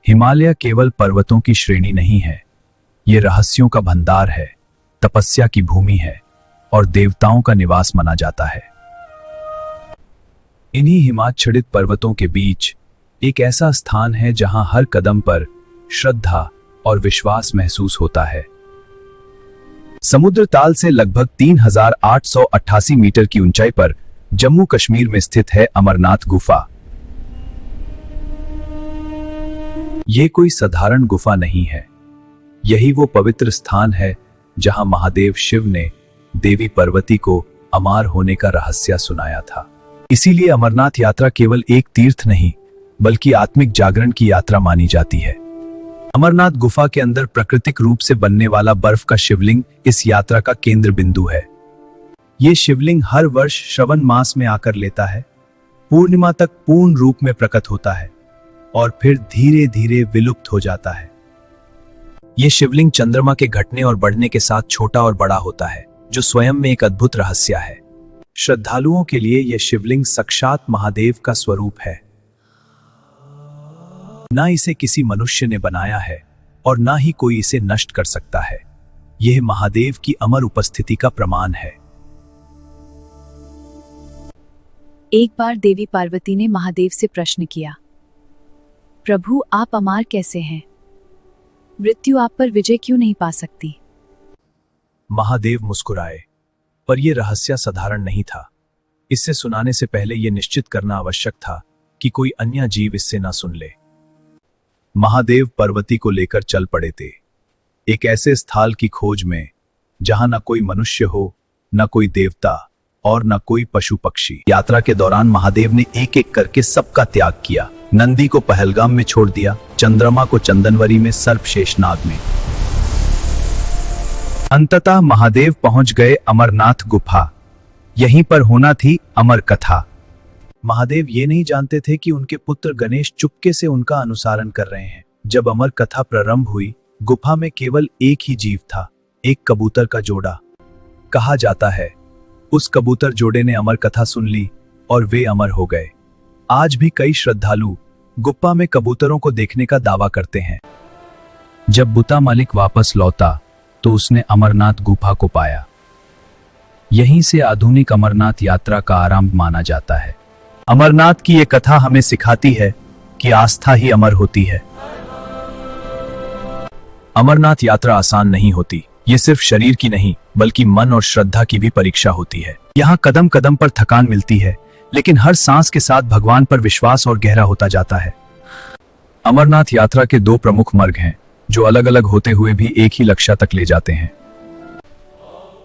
हिमालय केवल पर्वतों की श्रेणी नहीं है, ये रहस्यों का भंडार है, तपस्या की भूमि है और देवताओं का निवास माना जाता है। इन्हीं हिमाच्छादित पर्वतों के बीच एक ऐसा स्थान है जहां हर कदम पर श्रद्धा और विश्वास महसूस होता है। समुद्र ताल से लगभग 3888 मीटर की ऊंचाई पर जम्मू कश्मीर में स्थित है अमरनाथ गुफा। ये कोई साधारण गुफा नहीं है, यही वो पवित्र स्थान है जहां महादेव शिव ने देवी पार्वती को अमर होने का रहस्य सुनाया था। इसीलिए अमरनाथ यात्रा केवल एक तीर्थ नहीं बल्कि आत्मिक जागरण की यात्रा मानी जाती है। अमरनाथ गुफा के अंदर प्राकृतिक रूप से बनने वाला बर्फ का शिवलिंग इस यात्रा का केंद्र बिंदु है। ये शिवलिंग हर वर्ष श्रावण मास में आकर लेता है, पूर्णिमा तक पूर्ण रूप में प्रकट होता है और फिर धीरे धीरे विलुप्त हो जाता है। ये शिवलिंग चंद्रमा के घटने और बढ़ने के साथ छोटा और बड़ा होता है, जो स्वयं में एक अद्भुत रहस्य है। श्रद्धालुओं के लिए यह शिवलिंग साक्षात महादेव का स्वरूप है। ना इसे किसी मनुष्य ने बनाया है और ना ही कोई इसे नष्ट कर सकता है। यह महादेव की अमर उपस्थिति का प्रमाण है। एक बार देवी पार्वती ने महादेव से प्रश्न किया, प्रभु आप अमर कैसे हैं? मृत्यु आप पर विजय क्यों नहीं पा सकती? महादेव मुस्कुराए, पर यह रहस्य साधारण नहीं था। इससे सुनाने से पहले यह निश्चित करना आवश्यक था कि कोई अन्य जीव इससे ना सुन ले। महादेव पार्वती को लेकर चल पड़े थे, एक ऐसे स्थल की खोज में जहां न कोई मनुष्य हो, न कोई देवता और न कोई पशु पक्षी। यात्रा के दौरान महादेव ने एक एक करके सबका त्याग किया। नंदी को पहलगाम में छोड़ दिया, चंद्रमा को चंदनवरी में, सर्प शेषनाग में। अंततः महादेव पहुंच गए अमरनाथ गुफा। यहीं पर होना थी अमर कथा। महादेव ये नहीं जानते थे कि उनके पुत्र गणेश चुपके से उनका अनुसरण कर रहे हैं। जब अमर कथा प्रारंभ हुई, गुफा में केवल एक ही जीव था, एक कबूतर का जोड़ा। कहा जाता है उस कबूतर जोड़े ने अमर कथा सुन ली और वे अमर हो गए। आज भी कई श्रद्धालु गुफा में कबूतरों को देखने का दावा करते हैं। जब बुता मालिक वापस लौटा तो उसने अमरनाथ गुफा को पाया। यहीं से आधुनिक अमरनाथ यात्रा का आरंभ माना जाता है। अमरनाथ की ये कथा हमें सिखाती है कि आस्था ही अमर होती है। अमरनाथ यात्रा आसान नहीं होती। ये सिर्फ शरीर की नहीं बल्कि मन और श्रद्धा की भी परीक्षा होती है। यहाँ कदम कदम पर थकान मिलती है, लेकिन हर सांस के साथ भगवान पर विश्वास और गहरा होता जाता है। अमरनाथ यात्रा के दो प्रमुख मार्ग हैं जो अलग अलग होते हुए भी एक ही लक्ष्य तक ले जाते हैं।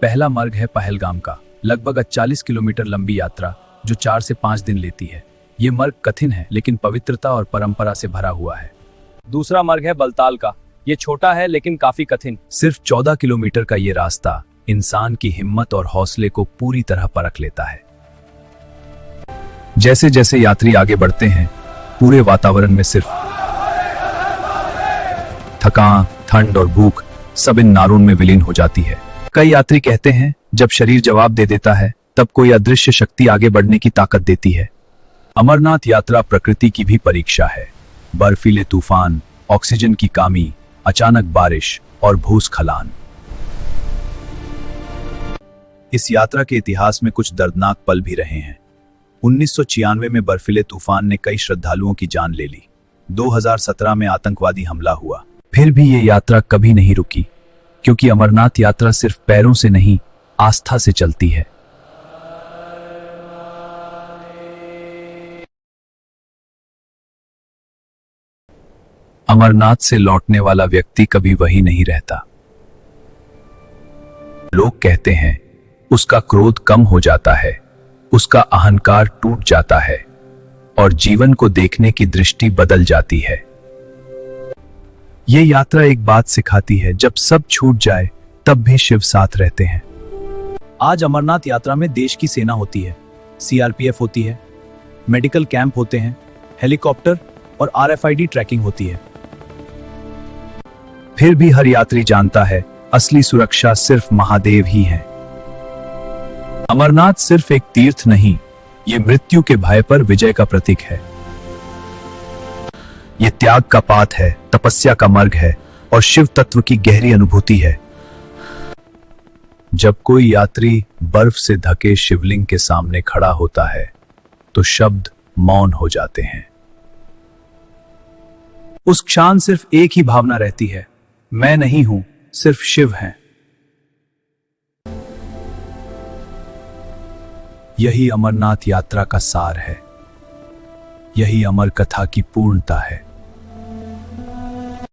पहला मार्ग है पहलगाम का, लगभग 40 किलोमीटर लंबी यात्रा जो 4 से 5 दिन लेती है। ये मार्ग कठिन है लेकिन पवित्रता और परंपरा से भरा हुआ है। दूसरा मार्ग है बलताल का, ये छोटा है लेकिन काफी कठिन। सिर्फ 14 किलोमीटर का ये रास्ता इंसान की हिम्मत और हौसले को पूरी तरह परख लेता है। जैसे जैसे यात्री आगे बढ़ते हैं, पूरे वातावरण में सिर्फ थकान, ठंड और भूख सब इन नारों में विलीन हो जाती है। कई यात्री कहते हैं जब शरीर जवाब दे देता है तब कोई अदृश्य शक्ति आगे बढ़ने की ताकत देती है। अमरनाथ यात्रा प्रकृति की भी परीक्षा है। बर्फीले तूफान, ऑक्सीजन की कमी, अचानक बारिश और भूस्खलन। इस यात्रा के इतिहास में कुछ दर्दनाक पल भी रहे हैं। 1996 में बर्फीले तूफान ने कई श्रद्धालुओं की जान ले ली। 2017 में आतंकवादी हमला हुआ। फिर भी ये यात्रा कभी नहीं रुकी, क्योंकि अमरनाथ यात्रा सिर्फ पैरों से नहीं, आस्था से चलती है। अमरनाथ से लौटने वाला व्यक्ति कभी वही नहीं रहता। लोग कहते हैं उसका क्रोध कम हो जाता है, उसका अहंकार टूट जाता है और जीवन को देखने की दृष्टि बदल जाती है। यह यात्रा एक बात सिखाती है, जब सब छूट जाए तब भी शिव साथ रहते हैं। आज अमरनाथ यात्रा में देश की सेना होती है, सीआरपीएफ होती है, मेडिकल कैंप होते हैं, हेलीकॉप्टर और आरएफआईडी ट्रैकिंग होती है। फिर भी हर यात्री जानता है असली सुरक्षा सिर्फ महादेव ही है। अमरनाथ सिर्फ एक तीर्थ नहीं, ये मृत्यु के भय पर विजय का प्रतीक है। ये त्याग का पाथ है, तपस्या का मार्ग है और शिव तत्व की गहरी अनुभूति है। जब कोई यात्री बर्फ से ढके शिवलिंग के सामने खड़ा होता है तो शब्द मौन हो जाते हैं। उस क्षण सिर्फ एक ही भावना रहती है, मैं नहीं हूं, सिर्फ शिव हैं। यही अमरनाथ यात्रा का सार है, यही अमर कथा की पूर्णता है।